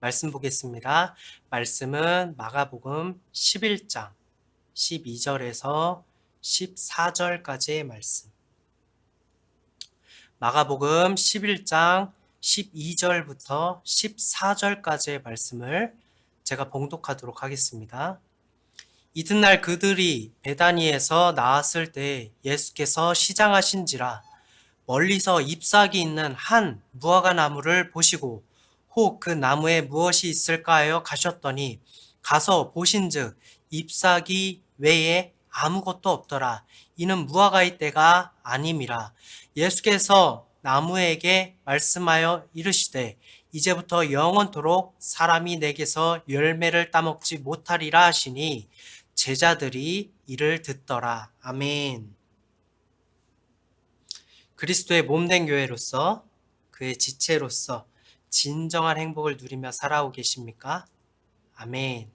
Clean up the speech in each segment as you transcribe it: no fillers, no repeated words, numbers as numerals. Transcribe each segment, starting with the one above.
말씀 보겠습니다. 말씀은 마가복음 11장 12절에서 14절까지의 말씀. 마가복음 11장 12절부터 14절까지의 말씀을 제가 봉독하도록 하겠습니다. 이튿날 그들이 베다니에서 나왔을 때 예수께서 시장하신지라 멀리서 잎사귀 있는 한 무화과 나무를 보시고 혹 그 나무에 무엇이 있을까 하여 가셨더니 가서 보신즉 잎사귀 외에 아무것도 없더라. 이는 무화과의 때가 아님이라. 예수께서 나무에게 말씀하여 이르시되 이제부터 영원토록 사람이 내게서 열매를 따먹지 못하리라 하시니 제자들이 이를 듣더라. 아멘. 그리스도의 몸된 교회로서 그의 지체로서 진정한 행복을 누리며 살아오고 계십니까? 아멘.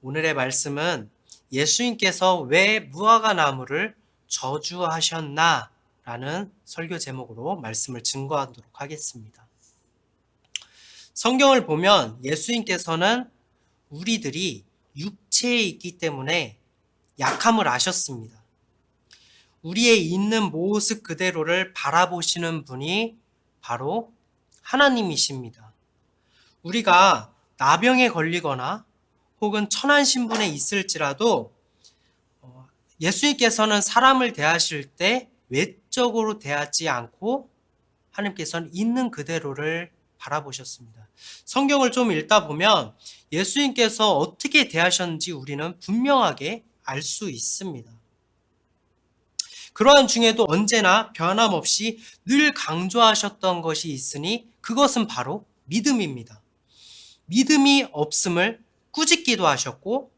오늘의 말씀은 예수님께서 왜 무화과 나무를 저주하셨나? 라는 설교 제목으로 말씀을 증거하도록 하겠습니다. 성경을 보면 예수님께서는 우리들이 육체에 있기 때문에 약함을 아셨습니다. 우리의 있는 모습 그대로를 바라보시는 분이 바로 하나님이십니다. 우리가 나병에 걸리거나 혹은 천한 신분에 있을지라도 예수님께서는 사람을 대하실 때 외적으로 대하지 않고 하나님께서는 있는 그대로를 바라보셨습니다. 성경을 좀 읽다 보면 예수님께서 어떻게 대하셨는지 우리는 분명하게 알 수 있습니다. 그러한 중에도 언제나 변함없이 늘 강조하셨던 것이 있으니 그것은 바로 믿음입니다. 믿음이 없음을 꾸짖기도 하셨고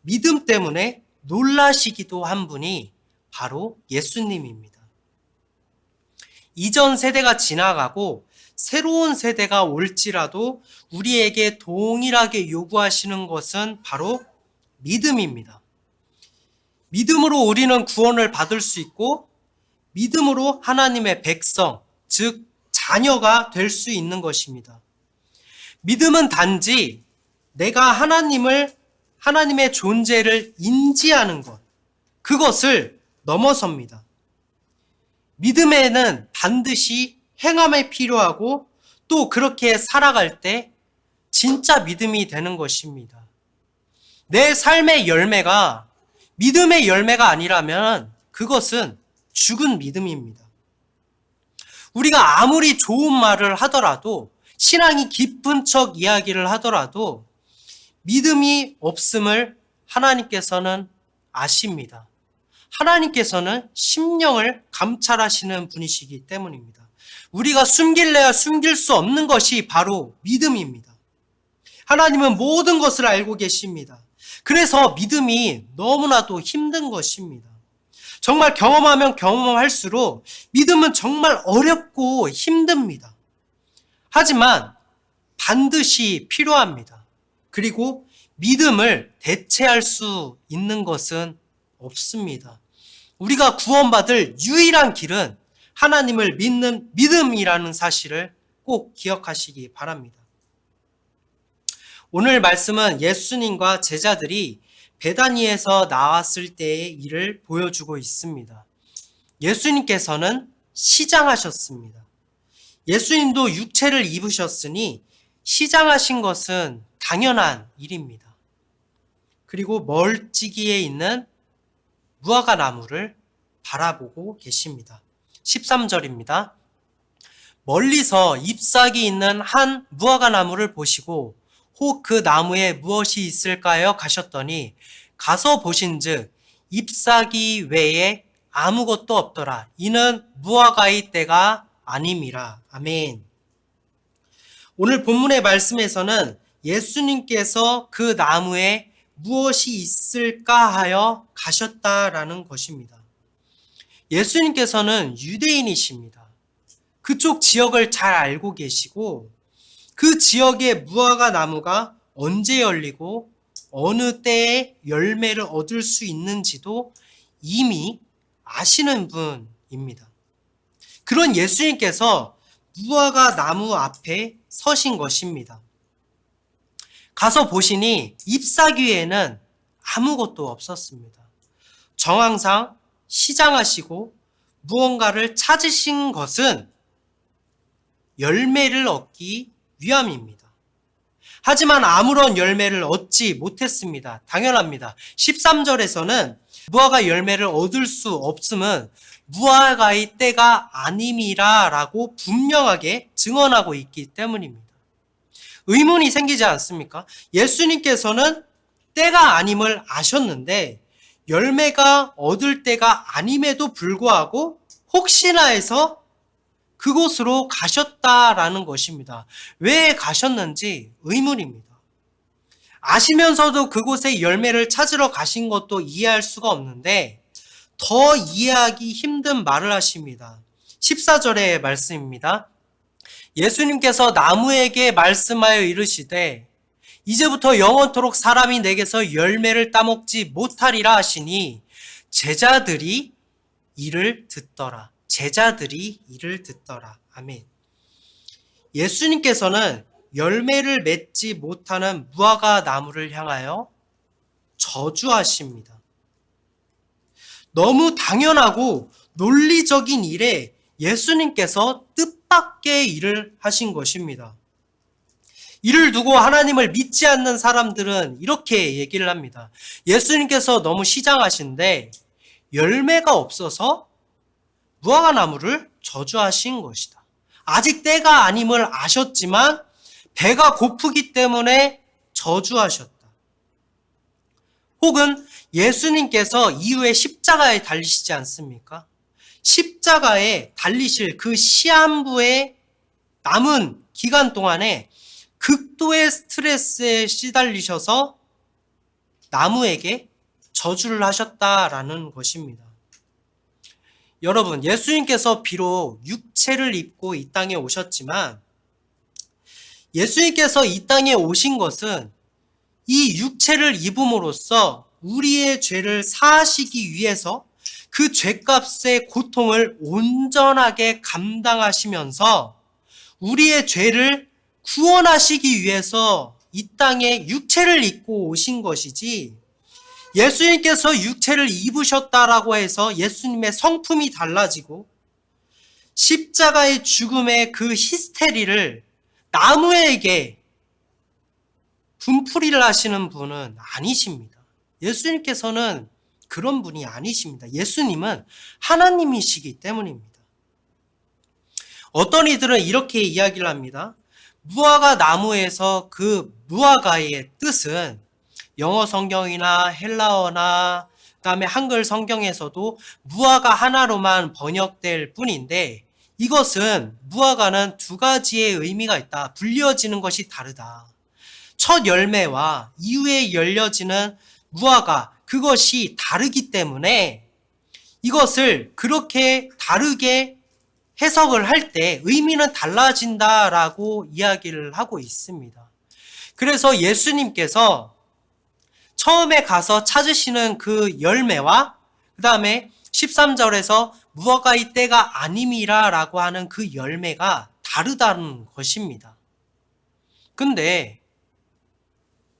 믿음 때문에 놀라시기도 한 분이 바로 예수님입니다. 이전 세대가 지나가고 새로운 세대가 올지라도 우리에게 동일하게 요구하시는 것은 바로 믿음입니다. 믿음으로 우리는 구원을 받을 수 있고 믿음으로 하나님의 백성, 즉 자녀가 될 수 있는 것입니다. 믿음은 단지 내가 하나님의 존재를 인지하는 것, 그것을 넘어섭니다. 믿음에는 반드시 행함이 필요하고 또 그렇게 살아갈 때 진짜 믿음이 되는 것입니다. 내 삶의 열매가 믿음의 열매가 아니라면 그것은 죽은 믿음입니다. 우리가 아무리 좋은 말을 하더라도 신앙이 깊은 척 이야기를 하더라도 믿음이 없음을 하나님께서는 아십니다. 하나님께서는 심령을 감찰하시는 분이시기 때문입니다. 우리가 숨길래야 숨길 수 없는 것이 바로 믿음입니다. 하나님은 모든 것을 알고 계십니다. 그래서 믿음이 너무나도 힘든 것입니다. 정말 경험하면 경험할수록 믿음은 정말 어렵고 힘듭니다. 하지만 반드시 필요합니다. 그리고 믿음을 대체할 수 있는 것은 없습니다. 우리가 구원받을 유일한 길은 하나님을 믿는 믿음이라는 사실을 꼭 기억하시기 바랍니다. 오늘 말씀은 예수님과 제자들이 베다니에서 나왔을 때의 일을 보여주고 있습니다. 예수님께서는 시장하셨습니다. 예수님도 육체를 입으셨으니 시장하신 것은 당연한 일입니다. 그리고 멀찍이에 있는 무화과 나무를 바라보고 계십니다. 13절입니다. 멀리서 잎사귀 있는 한 무화과 나무를 보시고 혹 그 나무에 무엇이 있을까요? 가셨더니 가서 보신즉 잎사귀 외에 아무것도 없더라. 이는 무화과의 때가 아님이라. 아멘. 오늘 본문의 말씀에서는 예수님께서 그 나무에 무엇이 있을까 하여 가셨다라는 것입니다. 예수님께서는 유대인이십니다. 그쪽 지역을 잘 알고 계시고 그 지역의 무화과 나무가 언제 열리고 어느 때에 열매를 얻을 수 있는지도 이미 아시는 분입니다. 그런 예수님께서 무화과 나무 앞에 서신 것입니다. 가서 보시니 잎사귀에는 아무것도 없었습니다. 정황상 시장하시고 무언가를 찾으신 것은 열매를 얻기 위함입니다. 하지만 아무런 열매를 얻지 못했습니다. 당연합니다. 13절에서는 무화과 열매를 얻을 수 없음은 무화과의 때가 아님이라 라고 분명하게 증언하고 있기 때문입니다. 의문이 생기지 않습니까? 예수님께서는 때가 아님을 아셨는데 열매가 얻을 때가 아님에도 불구하고 혹시나 해서 그곳으로 가셨다라는 것입니다. 왜 가셨는지 의문입니다. 아시면서도 그곳에 열매를 찾으러 가신 것도 이해할 수가 없는데 더 이해하기 힘든 말을 하십니다. 14절의 말씀입니다. 예수님께서 나무에게 말씀하여 이르시되 이제부터 영원토록 사람이 내게서 열매를 따먹지 못하리라 하시니 제자들이 이를 듣더라. 제자들이 이를 듣더라. 아멘. 예수님께서는 열매를 맺지 못하는 무화과 나무를 향하여 저주하십니다. 너무 당연하고 논리적인 일에 예수님께서 뜻밖의 일을 하신 것입니다. 이를 두고 하나님을 믿지 않는 사람들은 이렇게 얘기를 합니다. 예수님께서 너무 시장하신데 열매가 없어서 무화과 나무를 저주하신 것이다. 아직 때가 아님을 아셨지만 배가 고프기 때문에 저주하셨다. 혹은 예수님께서 이후에 십자가에 달리시지 않습니까? 십자가에 달리실 그 시한부의 남은 기간 동안에 극도의 스트레스에 시달리셔서 나무에게 저주를 하셨다라는 것입니다. 여러분, 예수님께서 비록 육체를 입고 이 땅에 오셨지만 예수님께서 이 땅에 오신 것은 이 육체를 입음으로써 우리의 죄를 사하시기 위해서 그 죄값의 고통을 온전하게 감당하시면서 우리의 죄를 구원하시기 위해서 이 땅에 육체를 입고 오신 것이지, 예수님께서 육체를 입으셨다라고 해서 예수님의 성품이 달라지고 십자가의 죽음의 그 히스테리를 나무에게 분풀이를 하시는 분은 아니십니다. 예수님께서는 그런 분이 아니십니다. 예수님은 하나님이시기 때문입니다. 어떤 이들은 이렇게 이야기를 합니다. 무화과 나무에서 그 무화과의 뜻은 영어 성경이나 헬라어나 그다음에 한글 성경에서도 무화과 하나로만 번역될 뿐인데, 이것은 무화과는 두 가지의 의미가 있다. 불려지는 것이 다르다. 첫 열매와 이후에 열려지는 무화과, 그것이 다르기 때문에 이것을 그렇게 다르게 해석을 할 때 의미는 달라진다라고 이야기를 하고 있습니다. 그래서 예수님께서 처음에 가서 찾으시는 그 열매와 그 다음에 13절에서 무화과의 때가 아님이라 라고 하는 그 열매가 다르다는 것입니다. 근데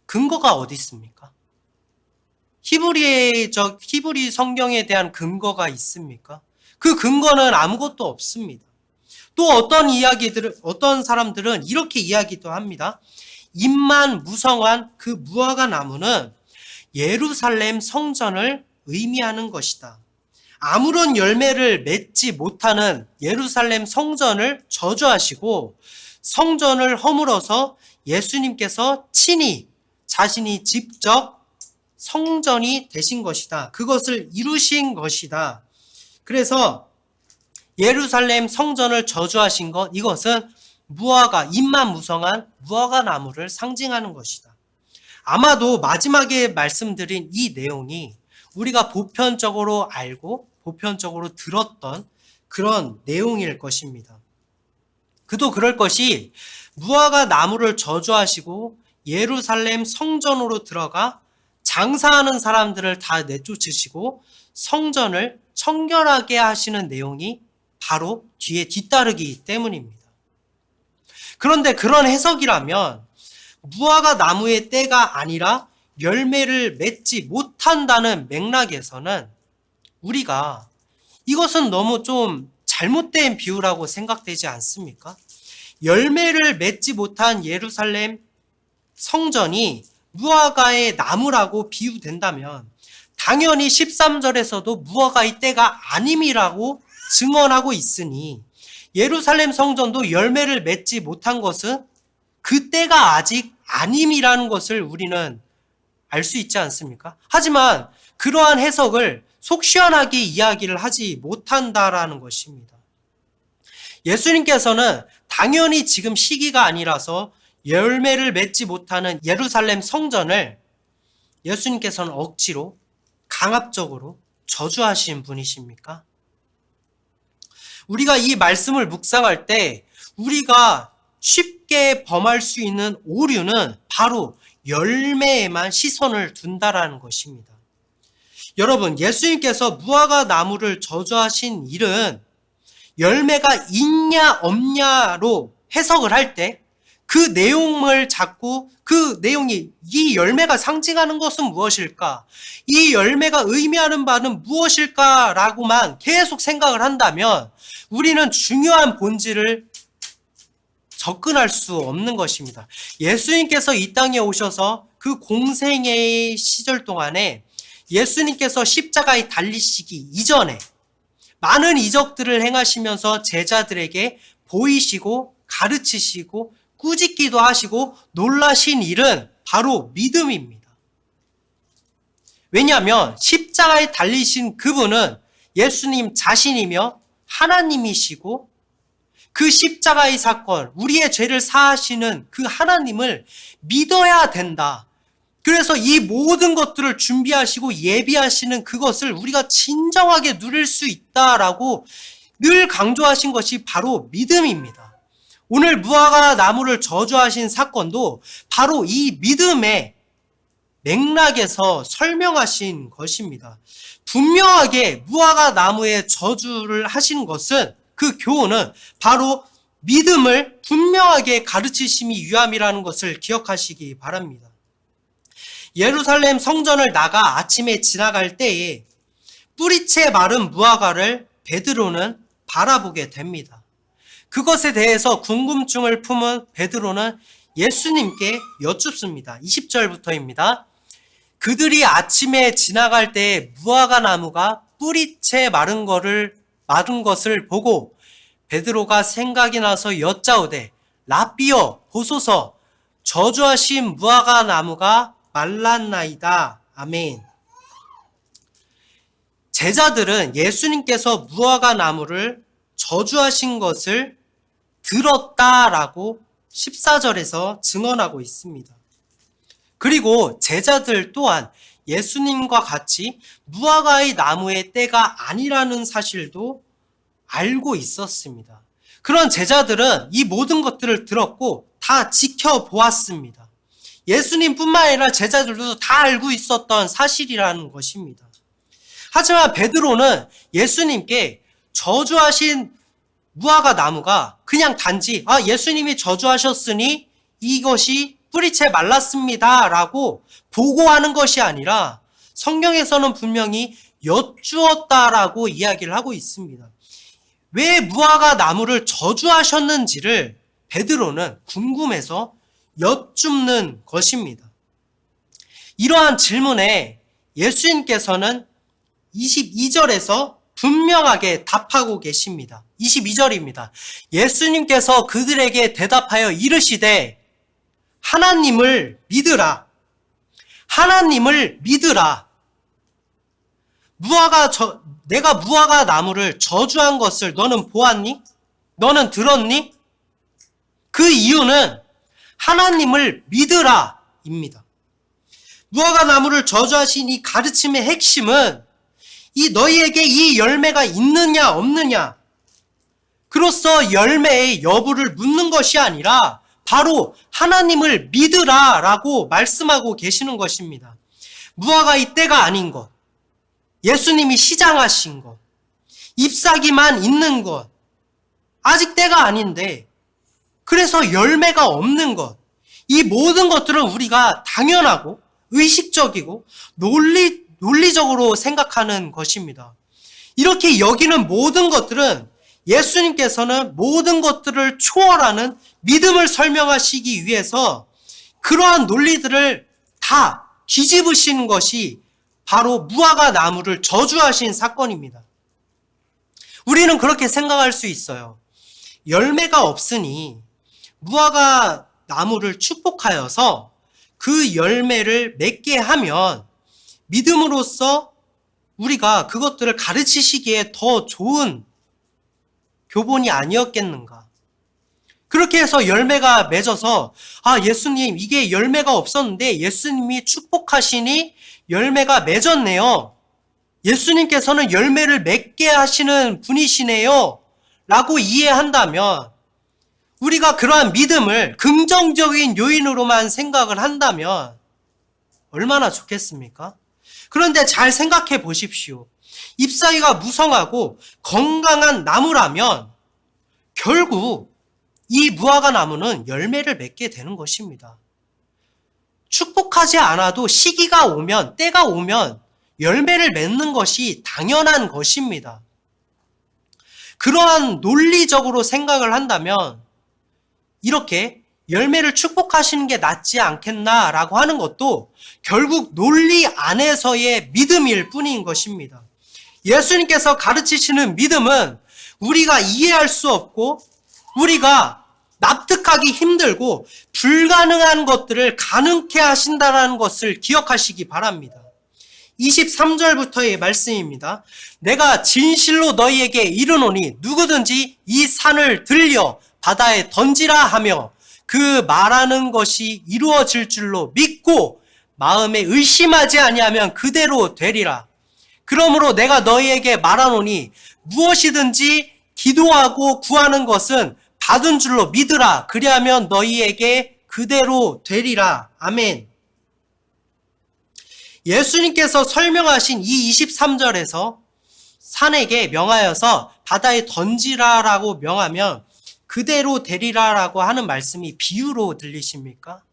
근거가 어디 있습니까? 히브리 성경에 대한 근거가 있습니까? 그 근거는 아무것도 없습니다. 또 어떤 사람들은 이렇게 이야기도 합니다. 잎만 무성한 그 무화과 나무는 예루살렘 성전을 의미하는 것이다. 아무런 열매를 맺지 못하는 예루살렘 성전을 저주하시고 성전을 허물어서 예수님께서 친히 자신이 직접 성전이 되신 것이다. 그것을 이루신 것이다. 그래서 예루살렘 성전을 저주하신 것, 이것은 무화과, 잎만 무성한 무화과 나무를 상징하는 것이다. 아마도 마지막에 말씀드린 이 내용이 우리가 보편적으로 알고 보편적으로 들었던 그런 내용일 것입니다. 그도 그럴 것이 무화과 나무를 저주하시고 예루살렘 성전으로 들어가 장사하는 사람들을 다 내쫓으시고 성전을 청결하게 하시는 내용이 바로 뒤에 뒤따르기 때문입니다. 그런데 그런 해석이라면 무화과 나무의 때가 아니라 열매를 맺지 못한다는 맥락에서는 우리가 이것은 너무 좀 잘못된 비유라고 생각되지 않습니까? 열매를 맺지 못한 예루살렘 성전이 무화과의 나무라고 비유된다면 당연히 13절에서도 무화과의 때가 아님이라고 증언하고 있으니 예루살렘 성전도 열매를 맺지 못한 것은 그 때가 아직 아님이라는 것을 우리는 알 수 있지 않습니까? 하지만 그러한 해석을 속 시원하게 이야기를 하지 못한다라는 것입니다. 예수님께서는 당연히 지금 시기가 아니라서 열매를 맺지 못하는 예루살렘 성전을 예수님께서는 억지로 강압적으로 저주하신 분이십니까? 우리가 이 말씀을 묵상할 때 우리가 쉽게 범할 수 있는 오류는 바로 열매에만 시선을 둔다라는 것입니다. 여러분, 예수님께서 무화과 나무를 저주하신 일은 열매가 있냐 없냐로 해석을 할 때 그 내용을 잡고 그 내용이 이 열매가 상징하는 것은 무엇일까? 이 열매가 의미하는 바는 무엇일까? 라고만 계속 생각을 한다면 우리는 중요한 본질을 접근할 수 없는 것입니다. 예수님께서 이 땅에 오셔서 그 공생의 시절 동안에 예수님께서 십자가에 달리시기 이전에 많은 이적들을 행하시면서 제자들에게 보이시고 가르치시고 꾸짖기도 하시고 놀라신 일은 바로 믿음입니다. 왜냐하면 십자가에 달리신 그분은 예수님 자신이며 하나님이시고 그 십자가의 사건, 우리의 죄를 사하시는 그 하나님을 믿어야 된다. 그래서 이 모든 것들을 준비하시고 예비하시는 그것을 우리가 진정하게 누릴 수 있다라고 늘 강조하신 것이 바로 믿음입니다. 오늘 무화과 나무를 저주하신 사건도 바로 이 믿음의 맥락에서 설명하신 것입니다. 분명하게 무화과 나무에 저주를 하신 것은 그 교훈은 바로 믿음을 분명하게 가르치심이 유함이라는 것을 기억하시기 바랍니다. 예루살렘 성전을 나가 아침에 지나갈 때에 뿌리채 마른 무화과를 베드로는 바라보게 됩니다. 그것에 대해서 궁금증을 품은 베드로는 예수님께 여쭙습니다. 20절부터입니다. 그들이 아침에 지나갈 때 무화과 나무가 뿌리채 마른 것을 보고 베드로가 생각이 나서 여짜오되 라삐여 보소서 저주하신 무화과 나무가 말랐나이다. 아멘. 제자들은 예수님께서 무화과 나무를 저주하신 것을 들었다라고 14절에서 증언하고 있습니다. 그리고 제자들 또한 예수님과 같이 무화과의 나무의 때가 아니라는 사실도 알고 있었습니다. 그런 제자들은 이 모든 것들을 들었고 다 지켜보았습니다. 예수님뿐만 아니라 제자들도 다 알고 있었던 사실이라는 것입니다. 하지만 베드로는 예수님께 저주하신 무화과 나무가 그냥 단지 예수님이 저주하셨으니 이것이 뿌리채 말랐습니다 라고 보고하는 것이 아니라 성경에서는 분명히 여쭈었다라고 이야기를 하고 있습니다. 왜 무화과 나무를 저주하셨는지를 베드로는 궁금해서 여쭙는 것입니다. 이러한 질문에 예수님께서는 22절에서 분명하게 답하고 계십니다. 22절입니다. 예수님께서 그들에게 대답하여 이르시되 하나님을 믿으라. 하나님을 믿으라. 내가 무화과 나무를 저주한 것을 너는 보았니? 너는 들었니? 그 이유는 하나님을 믿으라 입니다. 무화과 나무를 저주하신 이 가르침의 핵심은 너희에게 이 열매가 있느냐 없느냐 그로써 열매의 여부를 묻는 것이 아니라 바로 하나님을 믿으라 라고 말씀하고 계시는 것입니다. 무화과의 때가 아닌 것, 예수님이 시장하신 것, 잎사귀만 있는 것, 아직 때가 아닌데 그래서 열매가 없는 것, 이 모든 것들은 우리가 당연하고 의식적이고 논리적으로 생각하는 것입니다. 이렇게 여기는 모든 것들은 예수님께서는 모든 것들을 초월하는 믿음을 설명하시기 위해서 그러한 논리들을 다 뒤집으시는 것이 바로 무화과 나무를 저주하신 사건입니다. 우리는 그렇게 생각할 수 있어요. 열매가 없으니 무화과 나무를 축복하여서 그 열매를 맺게 하면 믿음으로써 우리가 그것들을 가르치시기에 더 좋은 교본이 아니었겠는가. 그렇게 해서 열매가 맺어서 예수님 이게 열매가 없었는데 예수님이 축복하시니 열매가 맺었네요. 예수님께서는 열매를 맺게 하시는 분이시네요. 라고 이해한다면 우리가 그러한 믿음을 긍정적인 요인으로만 생각을 한다면 얼마나 좋겠습니까? 그런데 잘 생각해 보십시오. 잎사귀가 무성하고 건강한 나무라면 결국 이 무화과 나무는 열매를 맺게 되는 것입니다. 축복하지 않아도 시기가 오면, 때가 오면 열매를 맺는 것이 당연한 것입니다. 그러한 논리적으로 생각을 한다면 이렇게 열매를 축복하시는 게 낫지 않겠나라고 하는 것도 결국 논리 안에서의 믿음일 뿐인 것입니다. 예수님께서 가르치시는 믿음은 우리가 이해할 수 없고 우리가 납득하기 힘들고 불가능한 것들을 가능케 하신다는 것을 기억하시기 바랍니다. 23절부터의 말씀입니다. 내가 진실로 너희에게 이르노니 누구든지 이 산을 들려 바다에 던지라 하며 그 말하는 것이 이루어질 줄로 믿고 마음에 의심하지 아니하면 그대로 되리라. 그러므로 내가 너희에게 말하노니 무엇이든지 기도하고 구하는 것은 받은 줄로 믿으라. 그리하면 너희에게 그대로 되리라. 아멘. 예수님께서 설명하신 이 23절에서 산에게 명하여서 바다에 던지라라고 명하면 그대로 되리라라고 하는 말씀이 비유로 들리십니까?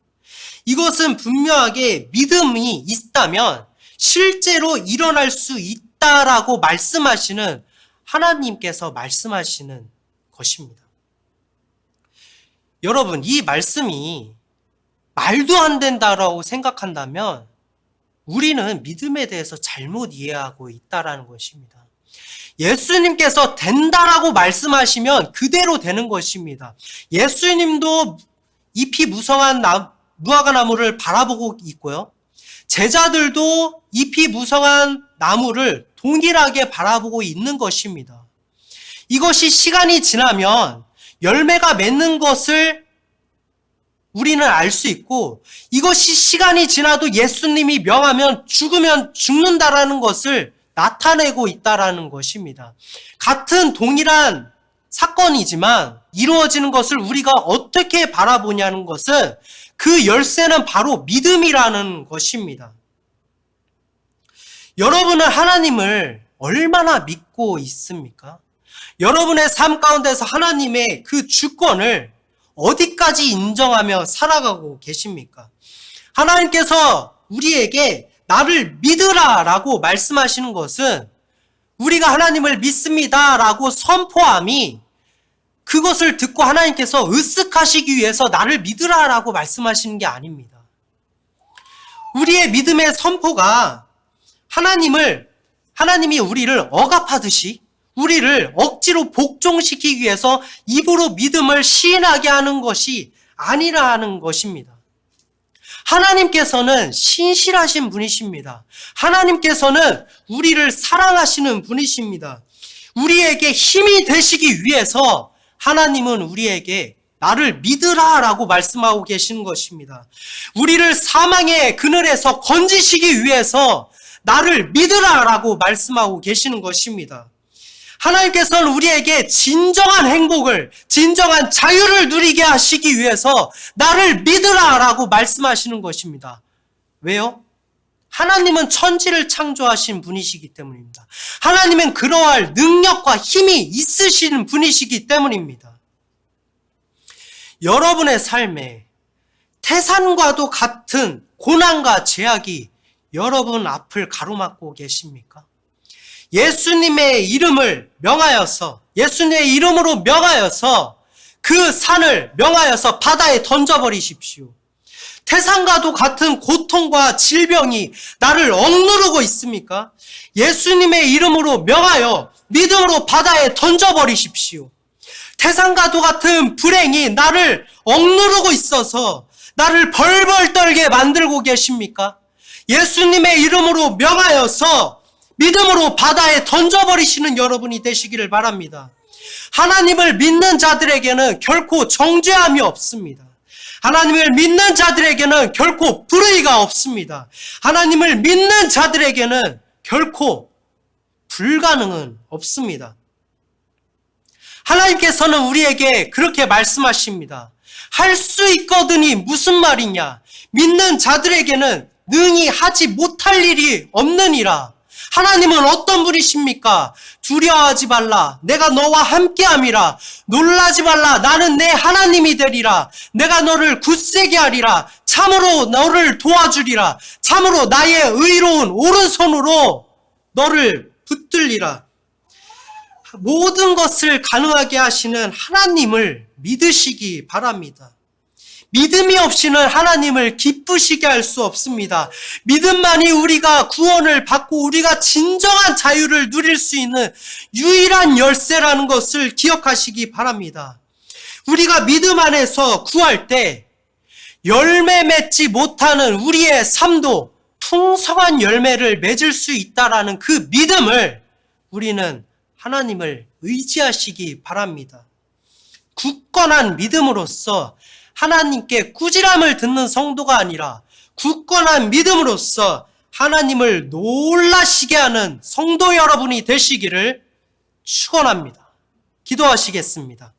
이것은 분명하게 믿음이 있다면 실제로 일어날 수 있다라고 말씀하시는 하나님께서 말씀하시는 것입니다. 여러분, 이 말씀이 말도 안 된다라고 생각한다면 우리는 믿음에 대해서 잘못 이해하고 있다라는 것입니다. 예수님께서 된다라고 말씀하시면 그대로 되는 것입니다. 예수님도 잎이 무성한 무화과 나무를 바라보고 있고요. 제자들도 잎이 무성한 나무를 동일하게 바라보고 있는 것입니다. 이것이 시간이 지나면 열매가 맺는 것을 우리는 알 수 있고 이것이 시간이 지나도 예수님이 명하면 죽으면 죽는다라는 것을 나타내고 있다라는 것입니다. 같은 동일한 사건이지만 이루어지는 것을 우리가 어떻게 바라보냐는 것은 그 열쇠는 바로 믿음이라는 것입니다. 여러분은 하나님을 얼마나 믿고 있습니까? 여러분의 삶 가운데서 하나님의 그 주권을 어디까지 인정하며 살아가고 계십니까? 하나님께서 우리에게 나를 믿으라 라고 말씀하시는 것은 우리가 하나님을 믿습니다 라고 선포함이 그것을 듣고 하나님께서 으쓱하시기 위해서 나를 믿으라 라고 말씀하시는 게 아닙니다. 우리의 믿음의 선포가 하나님이 우리를 억압하듯이 우리를 억지로 복종시키기 위해서 입으로 믿음을 시인하게 하는 것이 아니라는 것입니다. 하나님께서는 신실하신 분이십니다. 하나님께서는 우리를 사랑하시는 분이십니다. 우리에게 힘이 되시기 위해서 하나님은 우리에게 나를 믿으라 라고 말씀하고 계시는 것입니다. 우리를 사망의 그늘에서 건지시기 위해서 나를 믿으라 라고 말씀하고 계시는 것입니다. 하나님께서는 우리에게 진정한 행복을, 진정한 자유를 누리게 하시기 위해서 나를 믿으라 라고 말씀하시는 것입니다. 왜요? 하나님은 천지를 창조하신 분이시기 때문입니다. 하나님은 그러할 능력과 힘이 있으시는 분이시기 때문입니다. 여러분의 삶에 태산과도 같은 고난과 제약이 여러분 앞을 가로막고 계십니까? 예수님의 이름을 명하여서, 예수님의 이름으로 명하여서 그 산을 명하여서 바다에 던져버리십시오. 태산과도 같은 고통과 질병이 나를 억누르고 있습니까? 예수님의 이름으로 명하여 믿음으로 바다에 던져버리십시오. 태산과도 같은 불행이 나를 억누르고 있어서 나를 벌벌 떨게 만들고 계십니까? 예수님의 이름으로 명하여서 믿음으로 바다에 던져버리시는 여러분이 되시기를 바랍니다. 하나님을 믿는 자들에게는 결코 정죄함이 없습니다. 하나님을 믿는 자들에게는 결코 불의가 없습니다. 하나님을 믿는 자들에게는 결코 불가능은 없습니다. 하나님께서는 우리에게 그렇게 말씀하십니다. 할 수 있거든이 무슨 말이냐? 믿는 자들에게는 능히 하지 못할 일이 없느니라. 하나님은 어떤 분이십니까? 두려워하지 말라. 내가 너와 함께함이라. 놀라지 말라. 나는 내 하나님이 되리라. 내가 너를 굳세게 하리라. 참으로 너를 도와주리라. 참으로 나의 의로운 오른손으로 너를 붙들리라. 모든 것을 가능하게 하시는 하나님을 믿으시기 바랍니다. 믿음이 없이는 하나님을 기쁘시게 할 수 없습니다. 믿음만이 우리가 구원을 받고 우리가 진정한 자유를 누릴 수 있는 유일한 열쇠라는 것을 기억하시기 바랍니다. 우리가 믿음 안에서 구할 때 열매 맺지 못하는 우리의 삶도 풍성한 열매를 맺을 수 있다라는 그 믿음을 우리는 하나님을 의지하시기 바랍니다. 굳건한 믿음으로써 하나님께 꾸지람을 듣는 성도가 아니라 굳건한 믿음으로써 하나님을 놀라시게 하는 성도 여러분이 되시기를 축원합니다. 기도하시겠습니다.